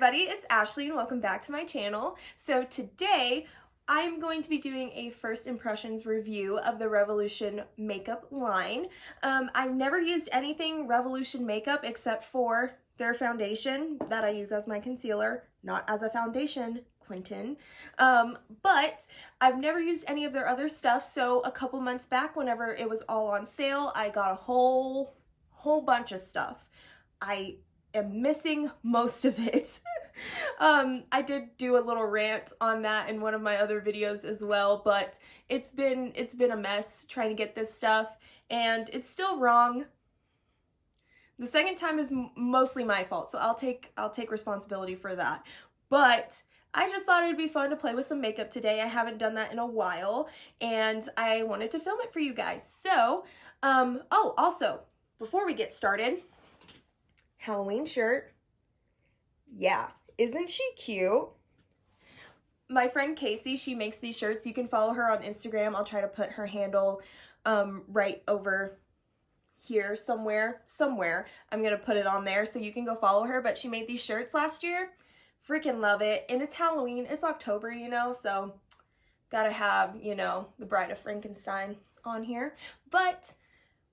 everybody, it's Ashley and welcome back to my channel. So today I'm going to be doing a first impressions review of the Revolution makeup line. I've never used anything Revolution makeup except for their foundation that I use as my concealer, not as a foundation, Quentin. But I've never used any of their other stuff, so a couple months back whenever it was all on sale, I got a whole bunch of stuff. I am missing most of it. I did do a little rant on that in one of my other videos as well, but it's been a mess trying to get this stuff, and it's still wrong. The second time is mostly my fault, so I'll take responsibility for that. But I just thought it'd be fun to play with some makeup today. I haven't done that in a while, and I wanted to film it for you guys. So, oh, also, before we get started, Halloween shirt. Yeah, isn't she cute? My friend Casey, she makes these shirts. You can follow her on Instagram. I'll try to put her handle right over here somewhere. I'm gonna put it on there so you can go follow her, but she made these shirts last year. Freaking love it. And it's Halloween, it's October, you know, so gotta have, you know, the Bride of Frankenstein on here. But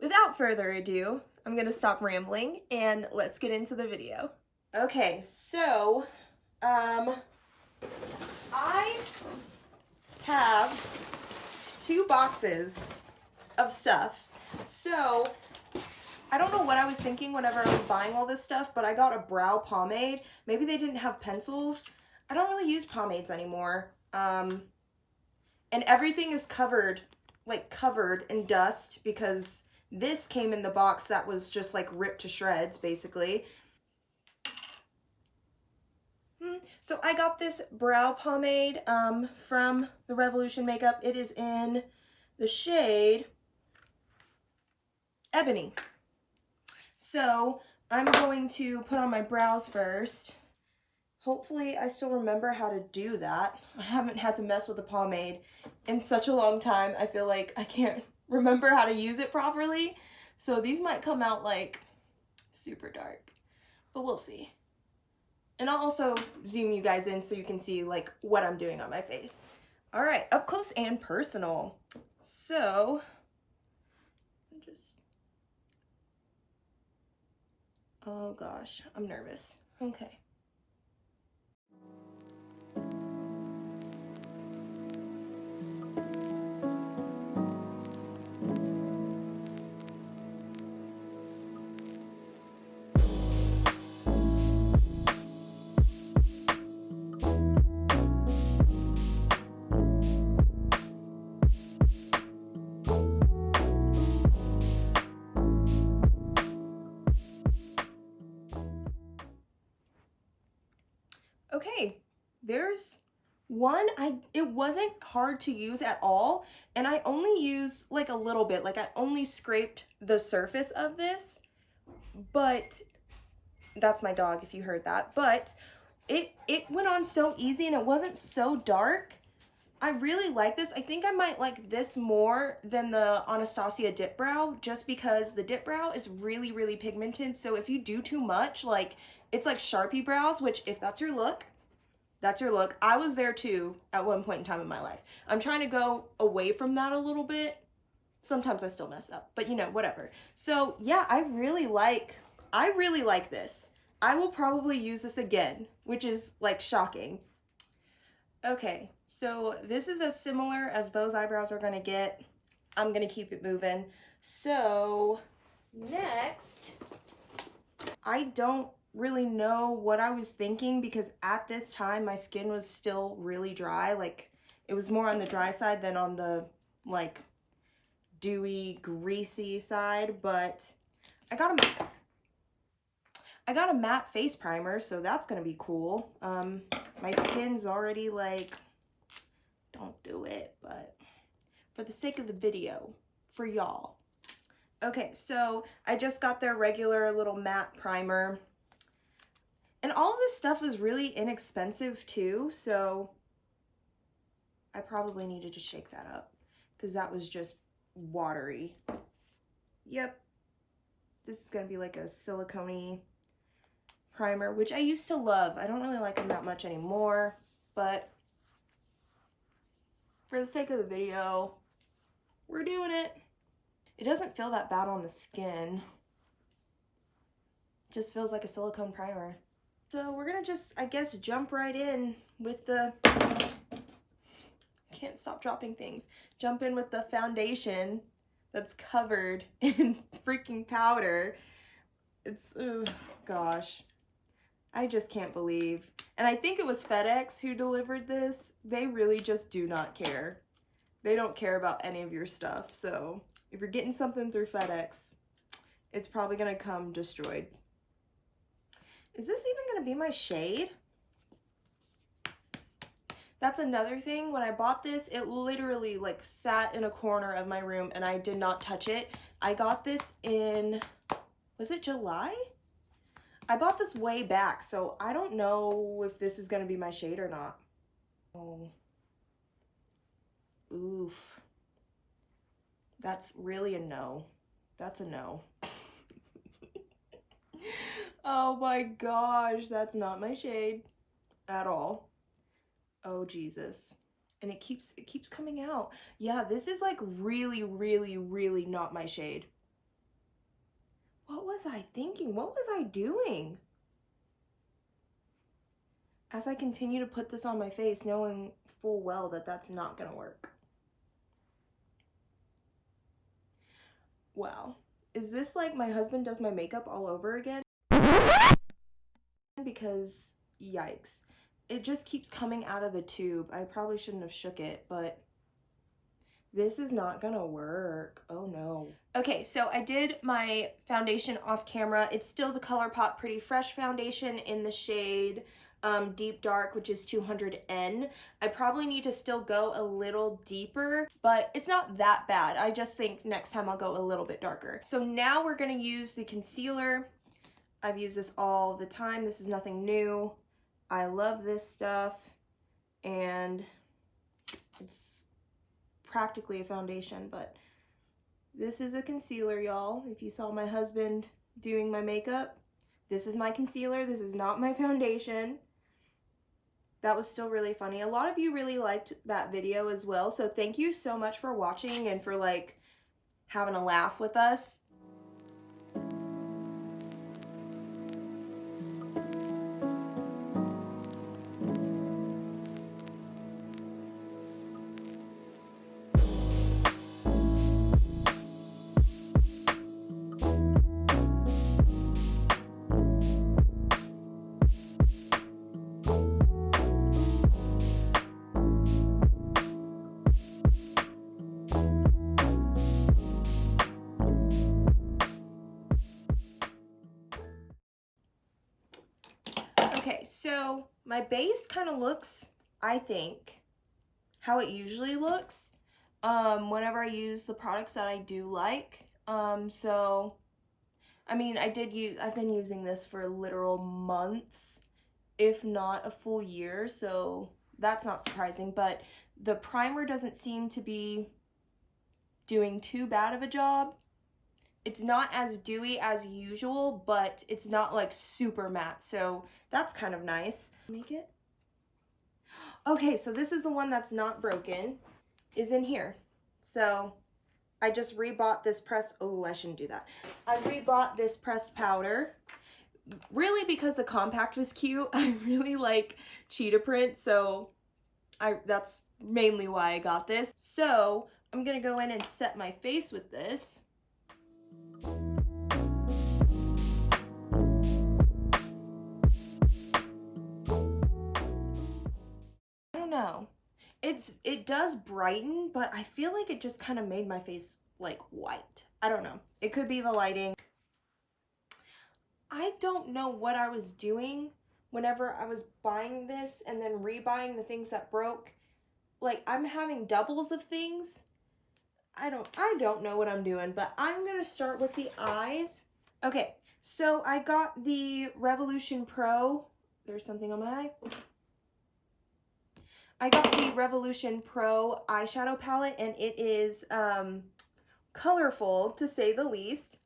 without further ado, I'm gonna stop rambling and let's get into the video. Okay, so I have 2 boxes of stuff. So I don't know what I was thinking whenever I was buying all this stuff, but I got a brow pomade. Maybe they didn't have pencils. I don't really use pomades anymore. And everything is covered in dust because this came in the box that was just like ripped to shreds, basically. So I got this brow pomade from the Revolution Makeup. It is in the shade Ebony. So I'm going to put on my brows first. Hopefully I still remember how to do that. I haven't had to mess with a pomade in such a long time. I feel like I can't remember how to use it properly. So these might come out like super dark, but we'll see. And I'll also zoom you guys in so you can see like what I'm doing on my face. All right, up close and personal. So oh gosh, I'm nervous. Okay. Okay, there's one. It wasn't hard to use at all, and I only used like a little bit. Like I only scraped the surface of this, but that's my dog if you heard that. But it went on so easy and it wasn't so dark. I really like this. I think I might like this more than the Anastasia Dip Brow just because the Dip Brow is really, really pigmented. So if you do too much, like it's like Sharpie brows, which if that's your look, that's your look. I was there too at one point in time in my life. I'm trying to go away from that a little bit. Sometimes I still mess up, but you know, whatever. So yeah, I really like this. I will probably use this again, which is like shocking. Okay, so this is as similar as those eyebrows are gonna get. I'm gonna keep it moving. So next, I don't really know what I was thinking because at this time my skin was still really dry. Like it was more on the dry side than on the like dewy, greasy side, but I got a matte face primer, so that's gonna be cool. My skin's already like, don't do it, but for the sake of the video, for y'all. Okay, so I just got their regular little matte primer. And all of this stuff is really inexpensive too, so I probably needed to shake that up because that was just watery. Yep, this is gonna be like a silicone-y primer, which I used to love. I don't really like them that much anymore, but for the sake of the video, we're doing it. It doesn't feel that bad on the skin. It just feels like a silicone primer. So we're gonna just, I guess, jump right in with the, can't stop dropping things. Jump in with the foundation that's covered in freaking powder. It's, oh gosh. I just can't believe. And I think it was FedEx who delivered this. They really just do not care. They don't care about any of your stuff. So if you're getting something through FedEx, it's probably gonna come destroyed. Is this even gonna be my shade? That's another thing. When I bought this, it literally like sat in a corner of my room and I did not touch it. I got this in, was it July? I bought this way back, so I don't know if this is gonna be my shade or not. Oh. Oof. That's really a no. That's a no. Oh my gosh, that's not my shade at all. Oh Jesus. And it keeps coming out. Yeah, this is like really, really, really not my shade. What was I thinking? What was I doing? As I continue to put this on my face, knowing full well that that's not gonna work. Wow. Is this like my husband does my makeup all over again? Because, yikes. It just keeps coming out of the tube. I probably shouldn't have shook it, but this is not gonna work. Oh no. Okay, so I did my foundation off camera. It's still the ColourPop Pretty Fresh foundation in the shade Deep Dark, which is 200N. I probably need to still go a little deeper, but it's not that bad. I just think next time I'll go a little bit darker. So now we're gonna use the concealer. I've used this all the time. This is nothing new. I love this stuff, and it's practically a foundation, but this is a concealer, y'all. If you saw my husband doing my makeup, this is my concealer. This is not my foundation. That was still really funny. A lot of you really liked that video as well, so thank you so much for watching and for like having a laugh with us. Okay, so my base kind of looks, I think, how it usually looks whenever I use the products that I do like. So, I mean, I've been using this for literal months, if not a full year, so that's not surprising, but the primer doesn't seem to be doing too bad of a job. It's not as dewy as usual, but it's not like super matte, so that's kind of nice. Make it? Okay, so this is the one that's not broken, is in here. So I just rebought this pressed, oh, I shouldn't do that. I rebought this pressed powder, really because the compact was cute. I really like cheetah print, so that's mainly why I got this. So I'm gonna go in and set my face with this. Know. It does brighten, but I feel like it just kind of made my face like white. I don't know. It could be the lighting. I don't know what I was doing whenever I was buying this and then rebuying the things that broke. Like, I'm having doubles of things. I don't know what I'm doing, but I'm gonna start with the eyes. Okay, so I got the Revolution Pro. There's something on my eye. I got the Revolution Pro eyeshadow palette, and it is colorful, to say the least.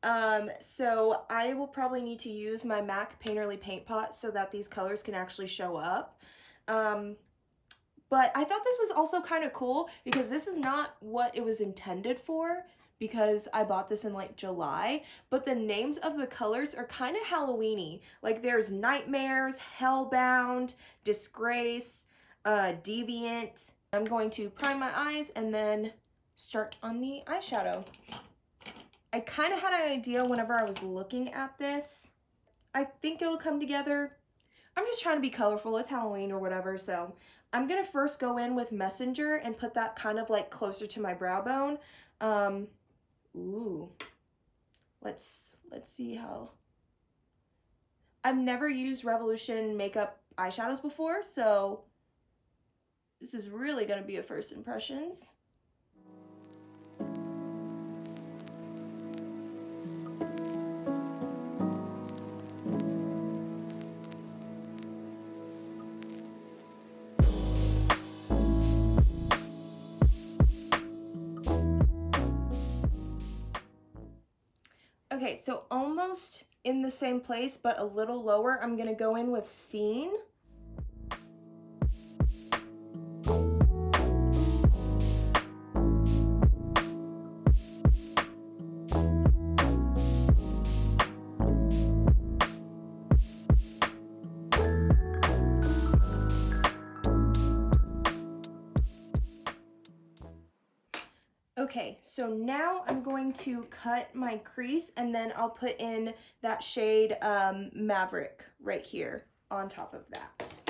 So I will probably need to use my MAC Painterly paint pot so that these colors can actually show up. But I thought this was also kind of cool because this is not what it was intended for, because I bought this in like July, but the names of the colors are kind of Halloween-y. Like there's Nightmares, Hellbound, Disgrace, Deviant. I'm going to prime my eyes and then start on the eyeshadow. I kind of had an idea whenever I was looking at this. I think it will come together. I'm just trying to be colorful. It's Halloween or whatever, so I'm gonna first go in with Messenger and put that kind of like closer to my brow bone. Ooh, let's see how. I've never used Revolution makeup eyeshadows before, so this is really gonna be a first impressions. Okay, so almost in the same place, but a little lower, I'm gonna go in with Scene. Okay, so now I'm going to cut my crease and then I'll put in that shade Maverick right here on top of that.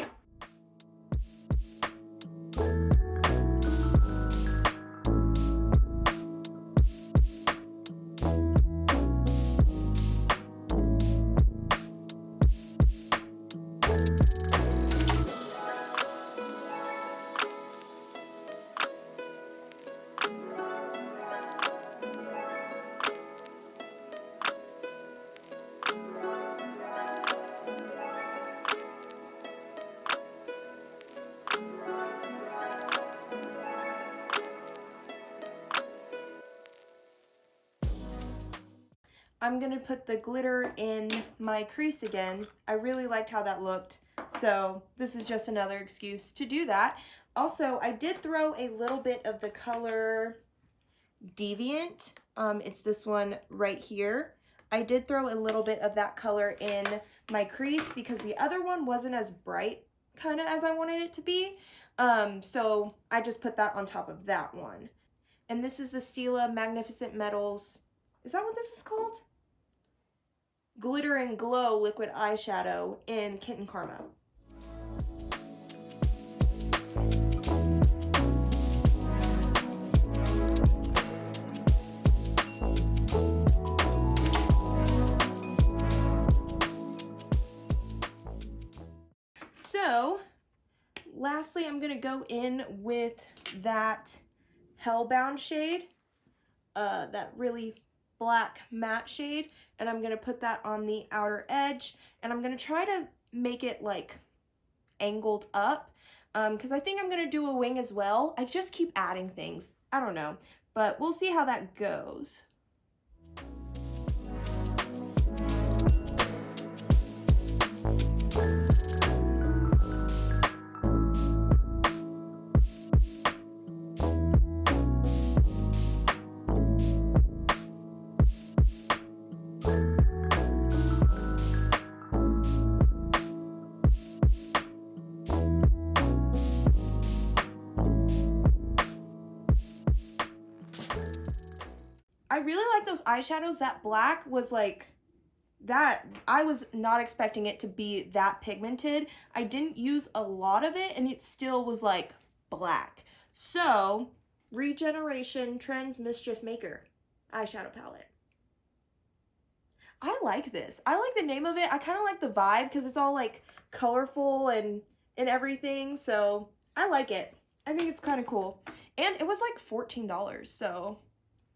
I'm gonna put the glitter in my crease again. I really liked how that looked, so this is just another excuse to do that. Also, I did throw a little bit of the color Deviant. It's this one right here. I did throw a little bit of that color in my crease because the other one wasn't as bright kind of as I wanted it to be. So I just put that on top of that one. And this is the Stila Magnificent Metals. Is that what this is called? Glitter and Glow liquid eyeshadow in Kitten Karma. So lastly, I'm gonna go in with that Hellbound shade, that really black matte shade, and I'm gonna put that on the outer edge, and I'm gonna try to make it like angled up, because I think I'm gonna do a wing as well. I just keep adding things. I don't know, but we'll see how that goes. I really like those eyeshadows. That black was like, that, I was not expecting it to be that pigmented. I didn't use a lot of it and it still was like black. So, Regeneration Trends Mischief Maker eyeshadow palette. I like this. I like the name of it. I kind of like the vibe because it's all like colorful and everything. So, I like it. I think it's kind of cool. And it was like $14, so...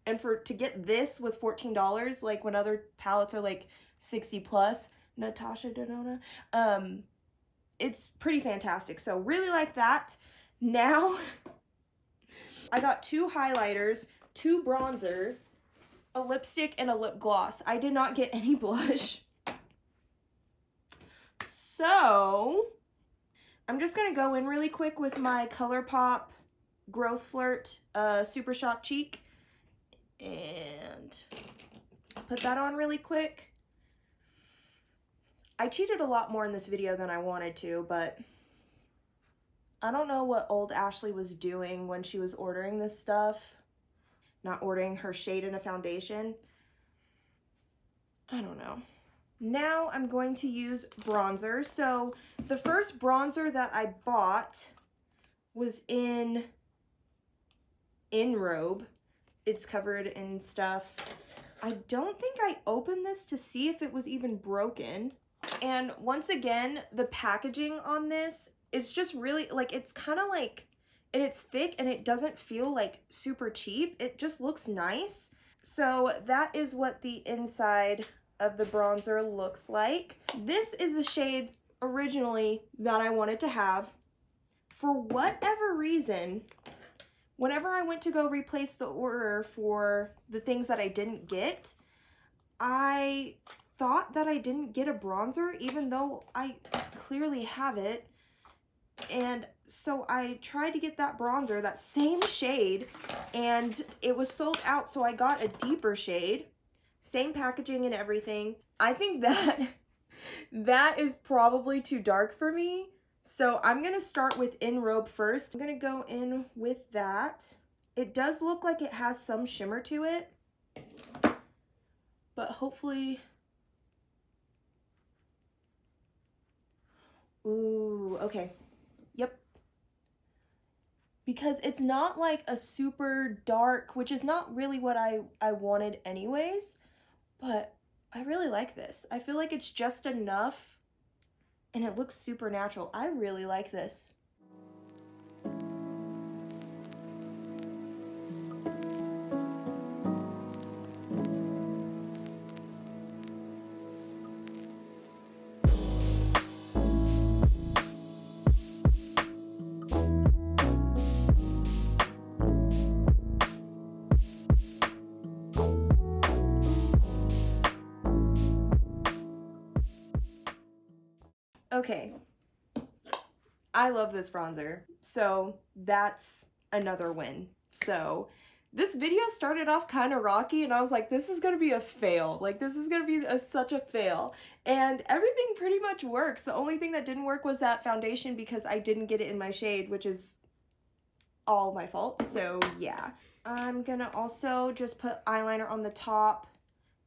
And to get this with $14, like when other palettes are like 60 plus, Natasha Denona, it's pretty fantastic. So really like that. Now, I got 2 highlighters, 2 bronzers, a lipstick and a lip gloss. I did not get any blush. So I'm just gonna go in really quick with my ColourPop Growth Flirt Super Shock Cheek and put that on really quick. I cheated a lot more in this video than I wanted to, but I don't know what old Ashley was doing when she was ordering this stuff. Not ordering her shade in a foundation. I don't know. Now I'm going to use bronzer. So the first bronzer that I bought was in Robe. It's covered in stuff. I don't think I opened this to see if it was even broken. And once again, the packaging on this is just really, like, it's kind of like, and it's thick and it doesn't feel like super cheap. It just looks nice. So that is what the inside of the bronzer looks like. This is the shade originally that I wanted to have. For whatever reason, whenever I went to go replace the order for the things that I didn't get, I thought that I didn't get a bronzer, even though I clearly have it. And so I tried to get that bronzer, that same shade, and it was sold out, so I got a deeper shade. Same packaging and everything. I think that that is probably too dark for me. So I'm gonna start with In Robe first. I'm gonna go in with that. It does look like it has some shimmer to it, but hopefully, ooh, okay, yep. Because it's not like a super dark, which is not really what I wanted anyways, but I really like this. I feel like it's just enough and it looks super natural. I really like this. Okay, I love this bronzer, so that's another win. So this video started off kind of rocky and I was like, this is gonna be a fail. Like, this is gonna be such a fail. And everything pretty much works. The only thing that didn't work was that foundation because I didn't get it in my shade, which is all my fault. So yeah, I'm gonna also just put eyeliner on the top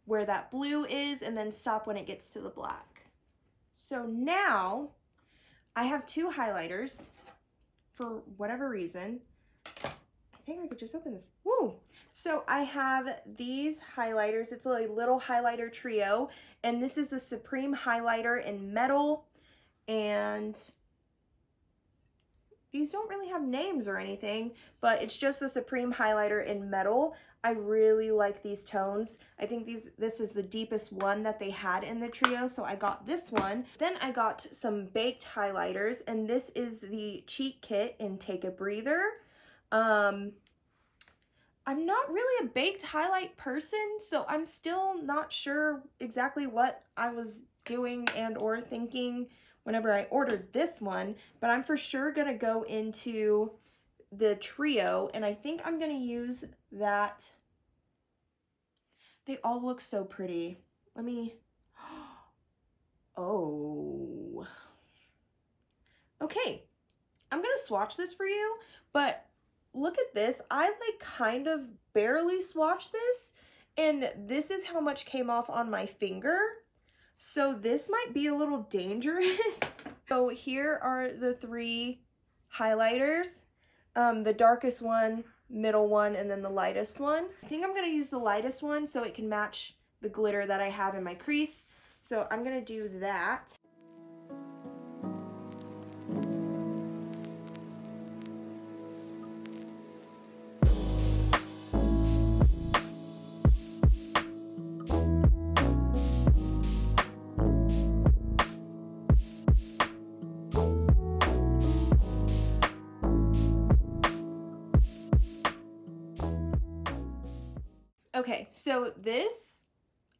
where that blue is and then stop when it gets to the black. So now I have two highlighters for whatever reason. I think I could just open this. Woo! So I have these highlighters. It's a little highlighter trio, and this is the Supreme Highlighter in Metal, and these don't really have names or anything, but it's just the Supreme Highlighter in Metal. I really like these tones. I think this is the deepest one that they had in the trio, so I got this one. Then I got some baked highlighters, and this is the Cheek Kit in Take a Breather. I'm not really a baked highlight person, so I'm still not sure exactly what I was doing and or thinking whenever I ordered this one, but I'm for sure gonna go into the trio, and I think I'm gonna use that. They all look so pretty. Let me, oh. Okay, I'm gonna swatch this for you, but look at this. I like kind of barely swatched this, and this is how much came off on my finger. So this might be a little dangerous. So here are the three highlighters. The darkest one, middle one, and then the lightest one. I think I'm gonna use the lightest one so it can match the glitter that I have in my crease. So I'm gonna do that. Okay, so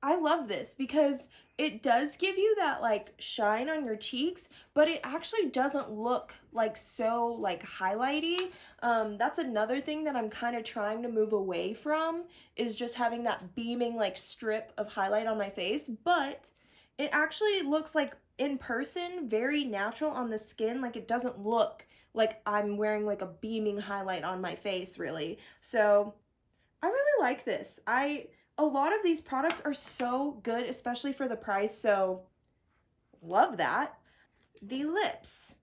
I love this because it does give you that like shine on your cheeks, but it actually doesn't look like so like highlighty. That's another thing that I'm kind of trying to move away from, is just having that beaming like strip of highlight on my face, but it actually looks like in person very natural on the skin. Like it doesn't look like I'm wearing like a beaming highlight on my face really. So I really like this. A lot of these products are so good, especially for the price, so love that. The lips.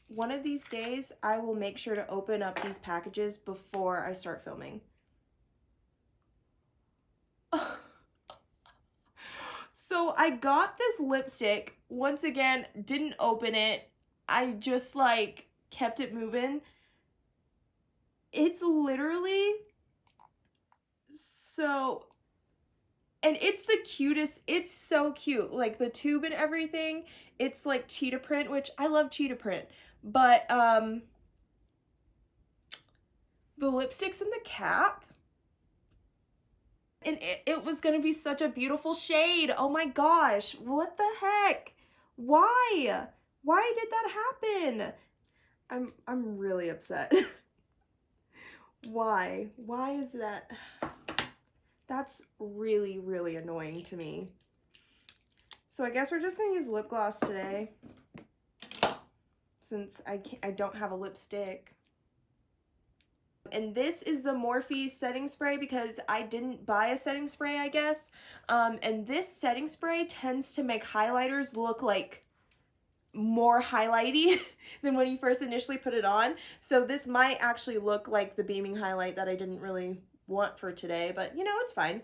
One of these days, I will make sure to open up these packages before I start filming. So I got this lipstick, once again, didn't open it. I just like kept it moving. It's literally so, and it's the cutest. It's so cute. Like the tube and everything. It's like cheetah print, which I love cheetah print. But the lipstick's in the cap. And it was gonna be such a beautiful shade. Oh my gosh. What the heck? Why? Why did that happen? I'm really upset. Why? Why is that? That's really, really annoying to me. So I guess we're just gonna use lip gloss today, since I don't have a lipstick. And this is the Morphe setting spray because I didn't buy a setting spray, I guess. And this setting spray tends to make highlighters look like more highlighty than when you first initially put it on. So this might actually look like the beaming highlight that I didn't really want for today, but you know, it's fine.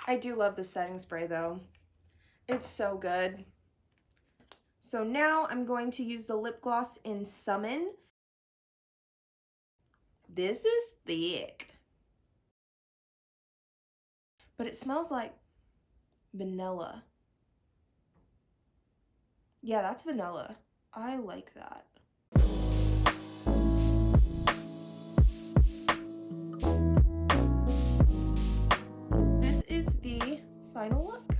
I do love the setting spray though. It's so good. So now I'm going to use the lip gloss in Summon. This is thick, but it smells like vanilla. Yeah, that's vanilla. I like that. This is the final look.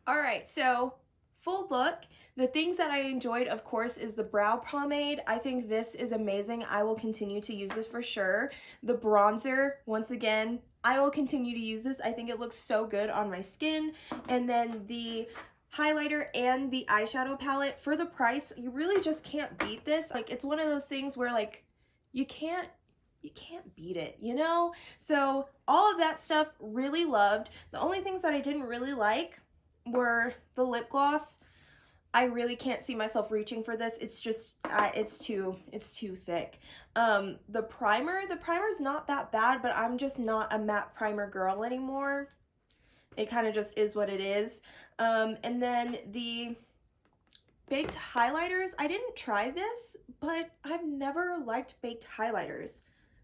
All right, so full look. The things that I enjoyed, of course, is the brow pomade. I think this is amazing. I will continue to use this for sure. The bronzer, once again, I will continue to use this. I think it looks so good on my skin. And then the highlighter and the eyeshadow palette, for the price, you really just can't beat this. Like, it's one of those things where like you can't beat it, you know? So all of that stuff really loved. The only things that I didn't really like were the lip gloss. I really can't see myself reaching for this. It's just, it's too thick. The primer's not that bad, but I'm just not a matte primer girl anymore. It kind of just is what it is. And then the baked highlighters, I didn't try this, but I've never liked baked highlighters.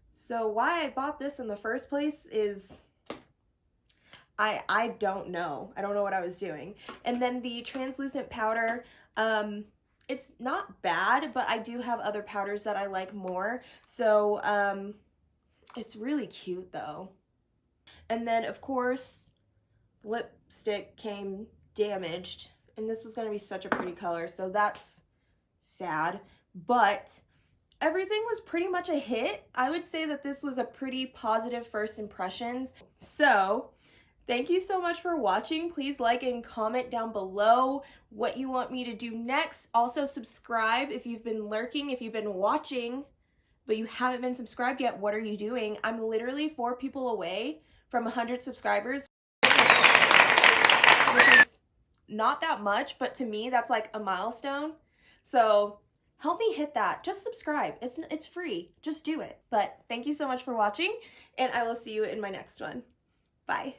So why I bought this in the first place is, I don't know. I don't know what I was doing. And then the translucent powder, it's not bad, but I do have other powders that I like more. So it's really cute though. And then of course, lipstick came damaged, and this was going to be such a pretty color, so that's sad. But everything was pretty much a hit. I would say that this was a pretty positive first impressions. So thank you so much for watching. Please like and comment down below what you want me to do next. Also subscribe if you've been lurking, if you've been watching, but you haven't been subscribed yet. What are you doing? I'm literally 4 people away from 100 subscribers, which is not that much, but to me, that's like a milestone. So help me hit that. Just subscribe. It's free. Just do it. But thank you so much for watching, and I will see you in my next one. Bye.